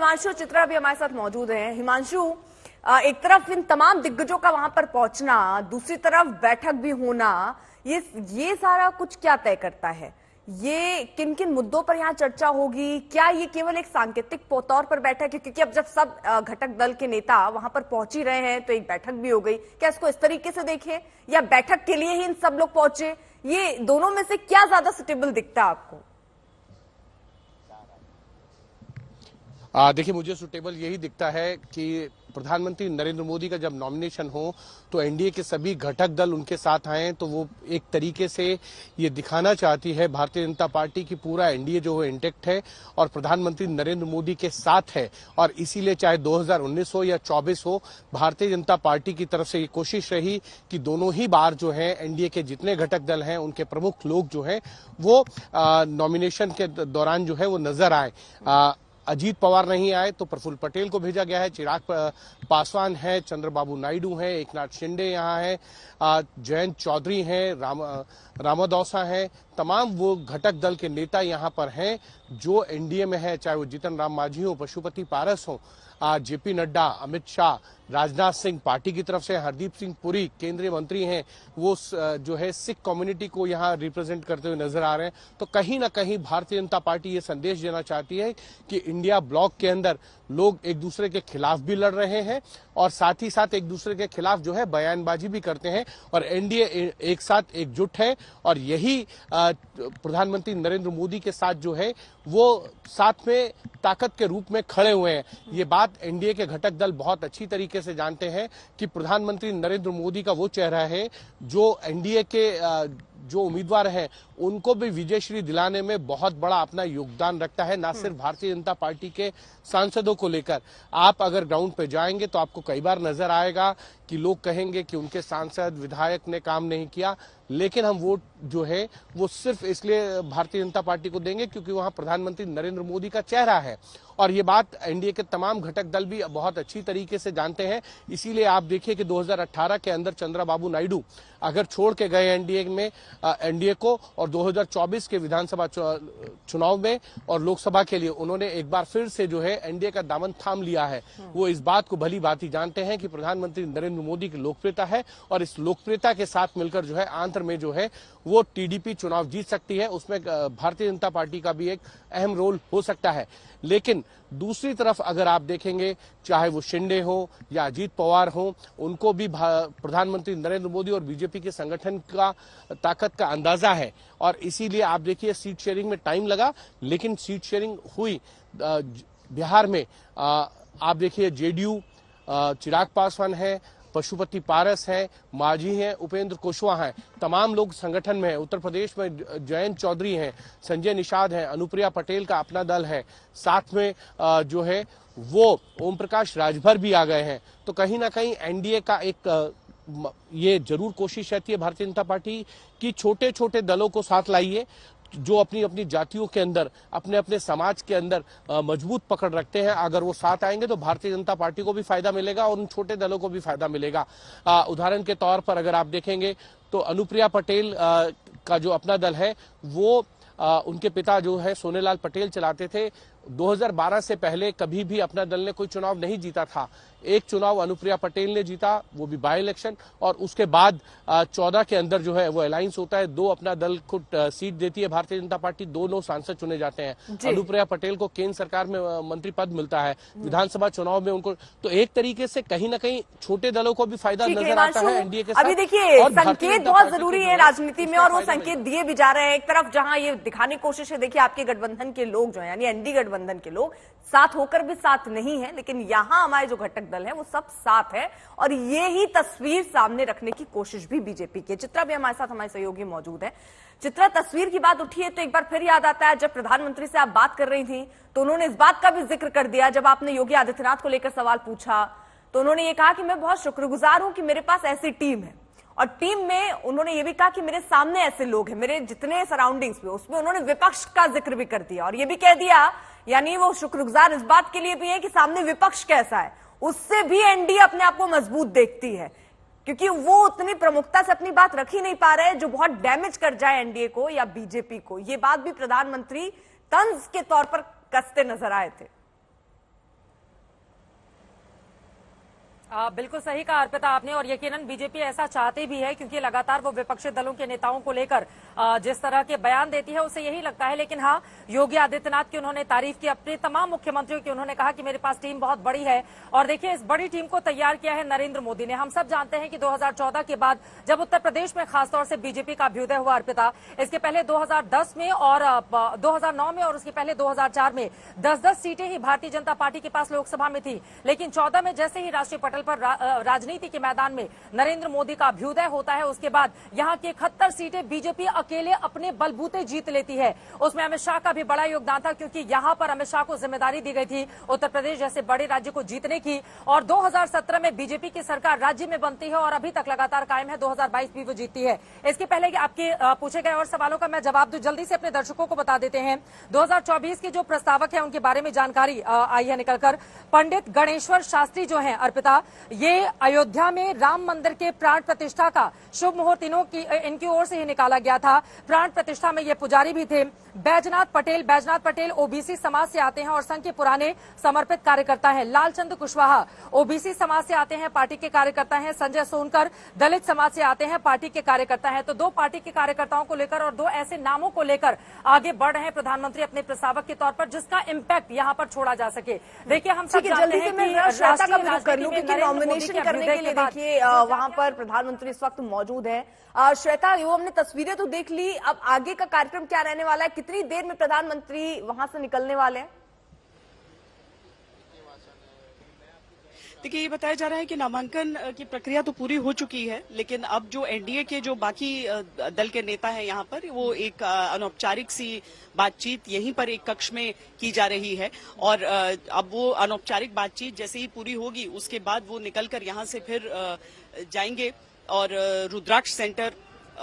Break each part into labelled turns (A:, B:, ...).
A: हिमांशु चित्रा भी हमारे साथ मौजूद हैं। हिमांशु, एक तरफ इन तमाम दिग्गजों का वहां पर पहुंचना, दूसरी तरफ बैठक भी होना, ये सारा कुछ क्या तय करता है? ये किन किन मुद्दों पर यहाँ चर्चा होगी? क्या ये केवल एक सांकेतिक तौर पर बैठक है? क्योंकि अब जब सब घटक दल के नेता वहां पर पहुंच ही रहे हैं तो एक बैठक भी हो गई। क्या इसको इस तरीके से देखें या बैठक के लिए ही इन सब लोग पहुंचे? ये दोनों में से क्या ज्यादा सुटेबल दिखता है आपको?
B: देखिए, मुझे सुटेबल यही दिखता है कि प्रधानमंत्री नरेंद्र मोदी का जब नॉमिनेशन हो तो एनडीए के सभी घटक दल उनके साथ आए, तो वो एक तरीके से ये दिखाना चाहती है भारतीय जनता पार्टी की पूरा एनडीए जो है इंटेक्ट है और प्रधानमंत्री नरेंद्र मोदी के साथ है। और इसीलिए चाहे 2019 हो या 24 हो, भारतीय जनता पार्टी की तरफ से ये कोशिश रही कि दोनों ही बार जो है एनडीए के जितने घटक दल हैं उनके प्रमुख लोग जो है वो नॉमिनेशन के दौरान जो है वो नजर आए। अजीत पवार नहीं आए तो प्रफुल्ल पटेल को भेजा गया है, चिराग पासवान है, चंद्रबाबू नायडू हैं, एकनाथ शिंदे यहाँ है, जयंत चौधरी हैं, रामादौसा हैं, तमाम वो घटक दल के नेता यहाँ पर हैं जो एनडीए में है, चाहे वो जीतन राम मांझी हो, पशुपति पारस हो, जेपी नड्डा, अमित शाह, राजनाथ सिंह पार्टी की तरफ से, हरदीप सिंह पुरी केंद्रीय मंत्री हैं, वो जो है सिख कम्युनिटी को यहाँ रिप्रेजेंट करते हुए नजर आ रहे हैं। तो कहीं ना कहीं भारतीय जनता पार्टी ये संदेश देना चाहती है कि इंडिया ब्लॉक के अंदर लोग एक दूसरे के खिलाफ भी लड़ रहे हैं और साथ ही साथ एक दूसरे के खिलाफ जो है बयानबाजी भी करते हैं और एनडीए एक साथ एकजुट है और यही प्रधानमंत्री नरेंद्र मोदी के साथ जो है वो साथ में ताकत के रूप में खड़े हुए हैं। ये बात एनडीए के घटक दल बहुत अच्छी तरीके से जानते हैं कि प्रधानमंत्री नरेंद्र मोदी का वो चेहरा है जो एनडीए के जो उम्मीदवार हैं उनको भी विजयश्री दिलाने में बहुत बड़ा अपना योगदान रखता है, ना सिर्फ भारतीय जनता पार्टी के सांसदों को लेकर। आप अगर ग्राउंड पे जाएंगे तो आपको कई बार नजर आएगा कि लोग कहेंगे कि उनके सांसद विधायक ने काम नहीं किया, लेकिन हम वोट जो है वो सिर्फ इसलिए भारतीय जनता पार्टी को देंगे क्योंकि वहां प्रधानमंत्री नरेंद्र मोदी का चेहरा है। और ये बात एनडीए के तमाम घटक दल भी बहुत अच्छी तरीके से जानते हैं। इसीलिए आप देखिए कि 2018 के अंदर चंद्रबाबू नायडू अगर छोड़ के गए एनडीए को और 2024 के विधानसभा चुनाव में और लोकसभा के लिए उन्होंने एक बार फिर से जो है एनडीए का दामन थाम लिया है। वो इस बात को भली भांति जानते हैं कि प्रधानमंत्री नरेंद्र मोदी की लोकप्रियता है और इस लोकप्रियता के साथ मिलकर जो है आंध्र में जो है वो टीडीपी चुनाव जीत सकती है। उसमें भारतीय जनता पार्टी का भी एक अहम रोल हो सकता है। लेकिन दूसरी तरफ अगर आप देखेंगे, चाहे वो शिंदे हो या अजीत पवार हो, उनको भी प्रधानमंत्री नरेंद्र मोदी और बीजेपी के संगठन का ताकत का अंदाजा है और इसीलिए आप देखिए सीट शेयरिंग में टाइम लगा, लेकिन सीट शेयरिंग हुई। बिहार में आप देखिए जेडीयू, चिराग पासवान है, पशुपति पारस है, मांझी हैं, उपेंद्र कुशवाहा हैं, तमाम लोग संगठन में हैं। उत्तर प्रदेश में जयंत चौधरी हैं, संजय निषाद हैं, अनुप्रिया पटेल का अपना दल है, साथ में जो है वो ओम प्रकाश राजभर भी आ गए हैं। तो कहीं ना कहीं एनडीए का एक ये जरूर कोशिश रहती है भारतीय जनता पार्टी की छोटे छोटे दलों को साथ लाइए जो अपनी अपनी जातियों के अंदर, अपने अपने समाज के अंदर मजबूत पकड़ रखते हैं। अगर वो साथ आएंगे तो भारतीय जनता पार्टी को भी फायदा मिलेगा और उन छोटे दलों को भी फायदा मिलेगा। उदाहरण के तौर पर अगर आप देखेंगे तो अनुप्रिया पटेल का जो अपना दल है वो उनके पिता जो है सोनेलाल पटेल चलाते थे। 2012 से पहले कभी भी अपना दल ने कोई चुनाव नहीं जीता था। एक चुनाव अनुप्रिया पटेल ने जीता, वो भी बाय इलेक्शन, और उसके बाद 14 के अंदर जो है वो अलायंस होता है, दो अपना दल को सीट देती है भारतीय जनता पार्टी, दोनों सांसद चुने जाते हैं। अनुप्रिया पटेल को केंद्र सरकार में मंत्री पद मिलता है, विधानसभा चुनाव में उनको, तो एक तरीके से कहीं ना कहीं छोटे दलों को भी फायदा नजर आता है एनडीए के साथ।
A: अभी देखिए संकेत बहुत जरूरी है राजनीति में और वो संकेत दिए भी जा रहे हैं। एक तरफ जहां ये दिखाने की कोशिश है, देखिए आपके गठबंधन के लोग जो है यानी एनडीए गठबंधन के लोग साथ होकर भी साथ नहीं है, लेकिन यहां हमारे जो घटक दल है वो सब साथ है और ये ही तस्वीर सामने रखने की कोशिश भी बीजेपी की। चित्रा भी हमारे साथ, हमारे सहयोगी मौजूद है। चित्रा, तस्वीर की बात उठी है तो एक बार फिर याद आता है जब प्रधानमंत्री से आप बात कर रही थी तो उन्होंने इस बात का भी जिक्र कर दिया, जब आपने योगी आदित्यनाथ को लेकर सवाल पूछा तो उन्होंने ये कहा कि मैं बहुत शुक्रगुजार हूं कि मेरे पास ऐसी टीम है, और टीम में उन्होंने ये भी कहा कि मेरे सामने ऐसे लोग हैं, मेरे जितने सराउंडिंग्स में, उसमें उन्होंने विपक्ष का जिक्र भी कर दिया और ये भी कह दिया, यानी वो शुक्रगुजार इस बात के लिए भी है कि सामने विपक्ष कैसा है, उससे भी एनडीए अपने आप को मजबूत देखती है, क्योंकि वो उतनी प्रमुखता से अपनी बात रख ही नहीं पा रहे जो बहुत डैमेज कर जाए एनडीए को या बीजेपी को। ये बात भी प्रधानमंत्री तंज के तौर पर कसते नजर आए थे।
C: बिल्कुल सही कहा अर्पिता आपने, और यकीनन बीजेपी ऐसा चाहती भी है क्योंकि लगातार वो विपक्षी दलों के नेताओं को लेकर जिस तरह के बयान देती है उससे यही लगता है। लेकिन हाँ, योगी आदित्यनाथ की उन्होंने तारीफ की, अपने तमाम मुख्यमंत्रियों की उन्होंने कहा कि मेरे पास टीम बहुत बड़ी है। और देखिए, इस बड़ी टीम को तैयार किया है नरेंद्र मोदी ने। हम सब जानते हैं कि 2014 के बाद जब उत्तर प्रदेश में खासतौर से बीजेपी का अभ्युदय हुआ अर्पिता, इसके पहले 2010 में और 2009 में और उसके पहले 2004 में 10-10 सीटें ही भारतीय जनता पार्टी के पास लोकसभा में थी। लेकिन 14 में जैसे ही राष्ट्रीय पटल पर राजनीति के मैदान में नरेंद्र मोदी का अभ्युदय होता है, उसके बाद यहां की 71 सीटें बीजेपी अकेले अपने बलबूते जीत लेती है। उसमें अमित शाह का भी बड़ा योगदान था क्योंकि यहां पर अमित शाह को जिम्मेदारी दी गई थी उत्तर प्रदेश जैसे बड़े राज्य को जीतने की। और 2017 में बीजेपी की सरकार राज्य में बनती है और अभी तक लगातार कायम है। 2022 भी वो जीतती है। इसके पहले कि आपके पूछे गए और सवालों का मैं जवाब दूं, जल्दी से अपने दर्शकों को बता देते हैं 2024 के जो प्रस्तावक है उनके बारे में जानकारी आई है निकलकर। पंडित गणेश्वर शास्त्री जो है अर्पिता, ये अयोध्या में राम मंदिर के प्राण प्रतिष्ठा का शुभ मुहूर्त इनकी ओर से ही निकाला गया था। प्राण प्रतिष्ठा में ये पुजारी भी थे। बैजनाथ पटेल ओबीसी समाज से आते हैं और संघ के पुराने समर्पित कार्यकर्ता हैं। लालचंद कुशवाहा ओबीसी समाज से आते हैं, पार्टी के कार्यकर्ता हैं। संजय सोनकर दलित समाज से आते हैं, पार्टी के कार्यकर्ता हैं। तो दो पार्टी के कार्यकर्ताओं को लेकर और दो ऐसे नामों को लेकर आगे बढ़ रहे हैं प्रधानमंत्री अपने प्रस्तावक के तौर पर, जिसका इम्पैक्ट यहां पर छोड़ा जा सके। देखिए, हम सब जानते हैं कि
A: श्वेता का विरोध कर लूं क्योंकि नॉमिनेशन करने के लिए देखिए वहां पर प्रधानमंत्री इस वक्त मौजूद है। श्वेता, वो हमने तस्वीरें तो देख ली, अब आगे का कार्यक्रम क्या रहने वाला है? कितनी देर में प्रधानमंत्री वहां से निकलने वाले हैं?
D: देखिए, ये बताया जा रहा है कि नामांकन की प्रक्रिया तो पूरी हो चुकी है, लेकिन अब जो एनडीए के जो बाकी दल के नेता हैं यहाँ पर, वो एक अनौपचारिक सी बातचीत यहीं पर एक कक्ष में की जा रही है। और अब वो अनौपचारिक बातचीत जैसे ही पूरी होगी उसके बाद वो निकलकर यहाँ से फिर जाएंगे। और रुद्राक्ष सेंटर,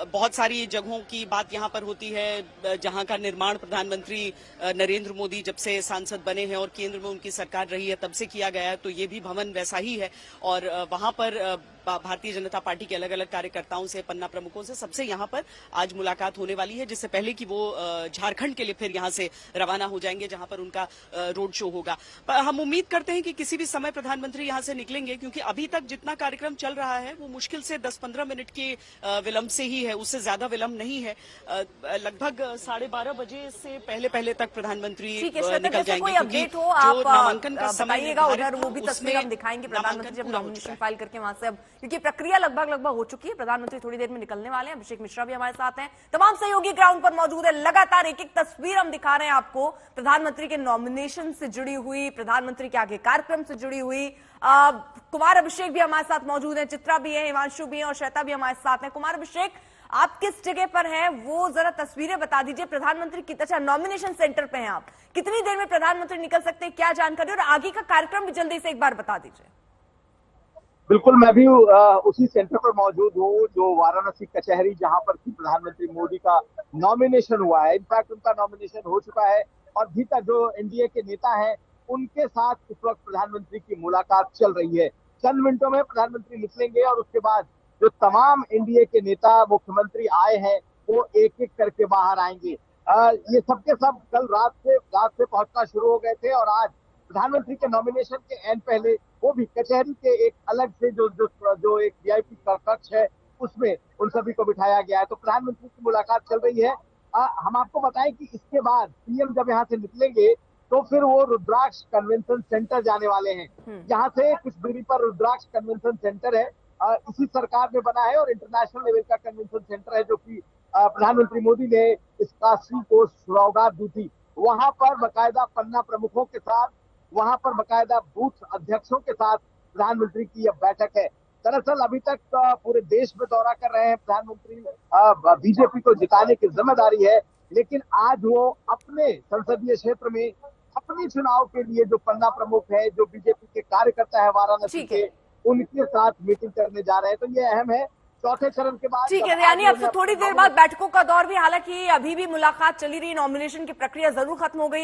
D: बहुत सारी जगहों की बात यहाँ पर होती है जहाँ का निर्माण प्रधानमंत्री नरेंद्र मोदी जब से सांसद बने हैं और केंद्र में उनकी सरकार रही है तब से किया गया है। तो ये भी भवन वैसा ही है। और वहाँ पर भारतीय जनता पार्टी के अलग अलग कार्यकर्ताओं से, पन्ना प्रमुखों से, सबसे यहाँ पर आज मुलाकात होने वाली है, जिससे पहले कि वो झारखंड के लिए फिर यहाँ से रवाना हो जाएंगे जहाँ पर उनका रोड शो होगा। हम उम्मीद करते हैं कि किसी भी समय प्रधानमंत्री यहाँ से निकलेंगे, क्योंकि अभी तक जितना कार्यक्रम चल रहा है वो मुश्किल से 10-15 मिनट के विलंब से ही है, उससे ज्यादा विलंब नहीं है। लगभग 12:30 बजे से पहले तक प्रधानमंत्री निकल जाएंगे।
A: अपडेट हो आप नामांकन का समय उधर वो भी तस्वीर हम दिखाएंगे प्रधानमंत्री जब नॉमिनेशन फाइल करके वहां से, अब क्योंकि प्रक्रिया लगभग हो चुकी है। प्रधानमंत्री थोड़ी देर में निकलने वाले हैं। अभिषेक मिश्रा भी हमारे साथ हैं, तमाम सहयोगी ग्राउंड पर मौजूद है। लगातार एक एक तस्वीर हम दिखा रहे हैं आपको प्रधानमंत्री के नॉमिनेशन से जुड़ी हुई, प्रधानमंत्री के आगे कार्यक्रम से जुड़ी हुई। कुमार अभिषेक भी हमारे साथ मौजूद है, चित्रा भी है, हिमांशु भी है और श्वेता भी हमारे साथ है। कुमार अभिषेक, आप किस जगह पर हैं वो जरा तस्वीरें बता दीजिए। प्रधानमंत्री की, अच्छा, नॉमिनेशन सेंटर पे हैं आप, कितनी देर में प्रधानमंत्री निकल सकते हैं, क्या जानकारी, और आगे का कार्यक्रम भी जल्दी से एक बार बता दीजिए।
E: बिल्कुल, मैं भी उसी सेंटर पर मौजूद हूँ जो वाराणसी कचहरी, जहां पर कि प्रधानमंत्री मोदी का नॉमिनेशन हुआ है। इनफैक्ट उनका नॉमिनेशन हो चुका है और भीतर जो एनडीए के नेता हैं उनके साथ इस वक्त प्रधानमंत्री की मुलाकात चल रही है। चंद मिनटों में प्रधानमंत्री निकलेंगे और उसके बाद जो तमाम एनडीए के नेता, मुख्यमंत्री आए हैं वो एक एक करके बाहर आएंगे। ये सबके सब कल रात से पहुंचना शुरू हो गए थे और आज प्रधानमंत्री के नॉमिनेशन के एंड पहले वो भी कचहरी के एक अलग से जो एक वीआईपी का कक्ष है उसमें उन सभी को बिठाया गया है। तो प्रधानमंत्री की मुलाकात चल रही है। हम आपको बताएं कि इसके बाद पीएम जब यहाँ से निकलेंगे तो फिर वो रुद्राक्ष कन्वेंशन सेंटर जाने वाले हैं। यहाँ से कुछ दूरी पर रुद्राक्ष कन्वेंशन सेंटर है, इसी सरकार ने बना है और इंटरनेशनल लेवल का कन्वेंशन सेंटर है जो कि प्रधानमंत्री मोदी ने इस काशी को सौगात दी थी। वहां पर बाकायदा पन्ना प्रमुखों के साथ, वहां पर बाकायदा बूथ अध्यक्षों के साथ प्रधानमंत्री की यह बैठक है। दरअसल अभी तक पूरे देश में दौरा कर रहे हैं प्रधानमंत्री, बीजेपी को जिताने की जिम्मेदारी है, लेकिन आज वो अपने संसदीय क्षेत्र में अपने चुनाव के लिए जो पन्ना प्रमुख है, जो बीजेपी के कार्यकर्ता है वाराणसी के, उनके साथ मीटिंग करने जा रहे हैं। तो ये अहम है। चौथे चरण के बाद,
A: ठीक है, यानी अब थोड़ी देर बाद बैठकों का दौर भी, हालांकि अभी भी मुलाकात चली रही, नॉमिनेशन की प्रक्रिया जरूर खत्म हो गई।